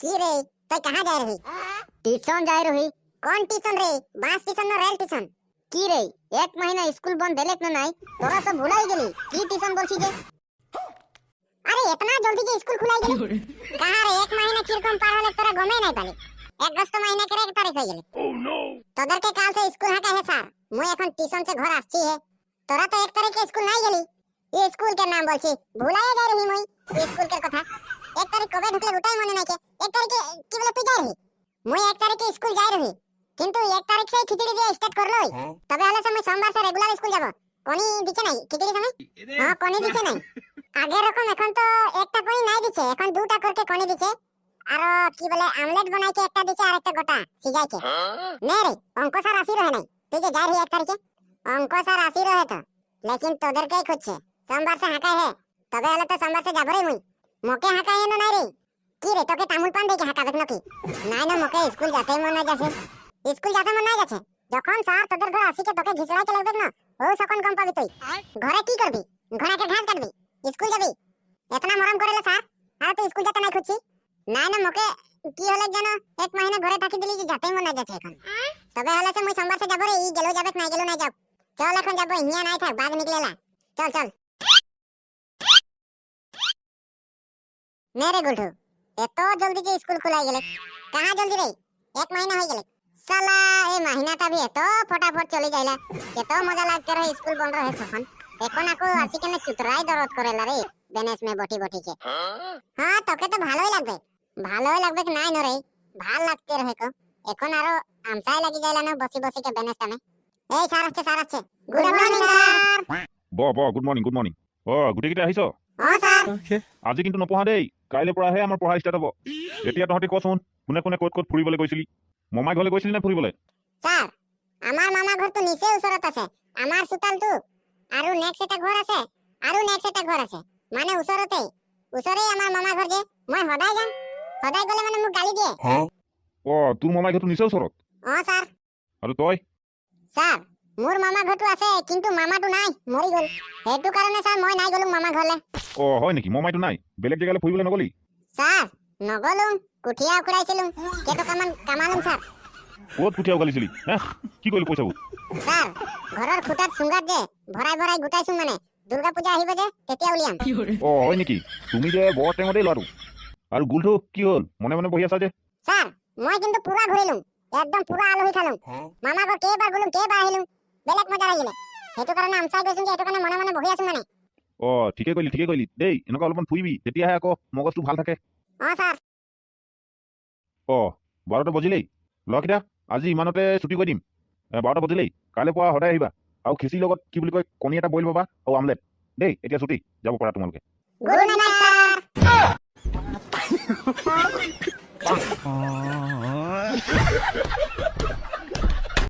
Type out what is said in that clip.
की रे तय कहां जा रही? ट्यूशन जा रही। कौन ट्यूशन रे? बास ट्यूशन न रेल ट्यूशन? की रे एक महीना स्कूल बंद देले न নাই তোরা সব ভুলাই গেলি কি টিউশন বলছি যে? আরে इतना जल्दी যে স্কুল খুলাই গেলি কাহা রে এক মहीना কিরকম পার হলে তোরা গমে নাই পালি আগস্ট মहीना के 1 तारीख হয়ে গেল। তোদেরকে কাল से স্কুল হাঁটা है স্যার মুই এখন টিউशन से घर আসছি है তোরা তো 1 तारीख के स्कूल নাই গেলি ये स्कूल के नाम বলছি ভুলাই গেলি রহি মুই स्कूल के কথা 1 तारीख কবে ঢুকলে ওটাই মনে নাই কে 1 तारीख কি বলে তুই যাই রহি মুই 1 तारीख के स्कूल যাই রহি কিন্তু 1 तारीख से খিচুড়ি দিয়ে স্টার্ট করলই তবে হলে সময় সোমবার से রেগুলার স্কুল যাব কোনি দিছে নাই খিচুড়ি সময় হ্যাঁ কোনি দিছে নাই আগের রকম এখন তো একটা কোনি নাই দিছে এখন দুটা করকে কোনি দিছে আর কি বলে আমলেট বানাইকে একটা দিছে আর একটা গোটা সিজাইকে নে রে অঙ্ক স্যার আসি রহে নাই তুই যে যাই রহি 1 तारीख অঙ্ক স্যার আসি রহে তো लेकिन তোদেরকেই খুঁজছে সোমবার से হাঁকাই হে তবে হলে তো সোমবার से যাব রে মুই মকে হাঁকাই না নাই রে কি রে তোকে তামুল পান দেখে হাঁকাবে নাকি নাই না মকে স্কুল যেতেই মন না যাচ্ছে স্কুল যেতে মন না যাচ্ছে যখন স্যার তোদের ঘর আসি কে তোকে ঘিচড়াইতে লাগবে না ও সকন কম পাবি তুই ঘরে কি করবি ঘোড়াকে ঘাস কাটবি স্কুল যাবি এতনা মরম করেলে স্যার আর তুই স্কুল যেতে নাই খুঁজছি নাই না মকে কি হলে জানো এক মहीना ঘরে থাকি দিলি যে যেতেই মন না যাচ্ছে এখন তবে হলে সে মুই সোমবার से যাব রে ই গেলো যাবে নাই গেলো নাই যাব চল এখন যাব হিয়া নাই থাক বাদ নিকলেলা চল চল मेरे गुल्टू এত জলদি যে স্কুল খোলা গেলে कहां जल्दी रे 1 महीना হয়ে গেলে साला এই মहीनाটা भी এত फटाफट চলে যাইলা এত মজা লাগতে রে স্কুল বন্ধ রহে তখন এখন আকো আসি কেনে চুতরাই দরদ করেলা রে বেনেস মে বটি বটি के হ্যাঁ তোকে তো ভালোই লাগবে কি নাই নরে ভাল লাগতে রহে কো এখন আরো আমসাই লাগি যাইলা না বসি বসি के বেনেস টামে এই স্যার আছে গুড মর্নিং স্যার ব গুড মর্নিং গুটি কিটা আহিছ স্যার আজি কিন্তু নপঢ়া দেই কাইলে পৰাহে আমাৰ পঢ়া ষ্টাৰ্ট হ'ব এতিয়া তহঁতি কচোন কোনে কোনে ক'ত ফুৰিবলৈ গৈছিলি মমাই ঘৰলৈ গৈছিলি নে ফুৰিবলৈ স্যার আমার মামা ঘর তো নিচে উসরত আছে আমার সুতাল তো আরো নেক্সট একটা ঘর আছে মানে উসরেই আমার মামা ঘর যে মই সদায় যাম সদায় গলে মানে মোক গালি দিয়ে তোৰ মমাই ঘৰটো নিচে ওচৰত স্যার আৰু তই স্যার মোর মামা ঘরটো আছে কিন্তু মামাটো নাই মরি গল হেতু কারণে স্যার মই নাই গলুম মামা ঘরলে হয় নেকি মমাইটো নাই বেলেগ জেগালৈ ফুৰিবলৈ নগলি স্যার নগলুম কুঠিয়া উখড়াইছিলুম কেটকামান কামালুম স্যার ক'ত কুঠিয়া উগালিছিলি কি কৰিলি পইচাবোৰ স্যার ঘৰৰ খুঁটাত সুঙ্গাত যে ভৰাই গুটাইছো মানে দুর্গা পূজা আহিব যে তেতিয়া উলিয়াম হয় নেকি তুমি যে বৰ টেঙতেই ল'ৰাটো আৰু গুলটো কি হ'ল মনে মনে বহি আছা যে স্যার মই কিন্তু পুরা ঘুরিলুম একদম পুরা আলহী খালুম মামা ঘর কেইবাৰ গলুম কেইবাৰ আহিলুম বেলেগ মজা লাগিলে হেতু কাৰণে আমচাই গৈছো যে হেতু কাৰণে মনে মনে বহি আছো মানে ঠিকে কৰিলি দেই এনেকুৱা অলপমান ফুৰিবি তেতিয়াহে আকৌ মগজটো ভাল থাকে স্যার 12টা বজিলেই ল'ৰাকেইটা আজি ইমানতে ছুটি কৰি দিম 12টা বজিলেই কাইলৈ পুৱা সদায় আহিবা আৰু খিচিৰ লগত কি বুলি কয় কণী এটা বইল পাবা আৰু আমলেট দেই এতিয়া ছুটি যাব পাৰা তোমালোকে গুড নাইট স্যার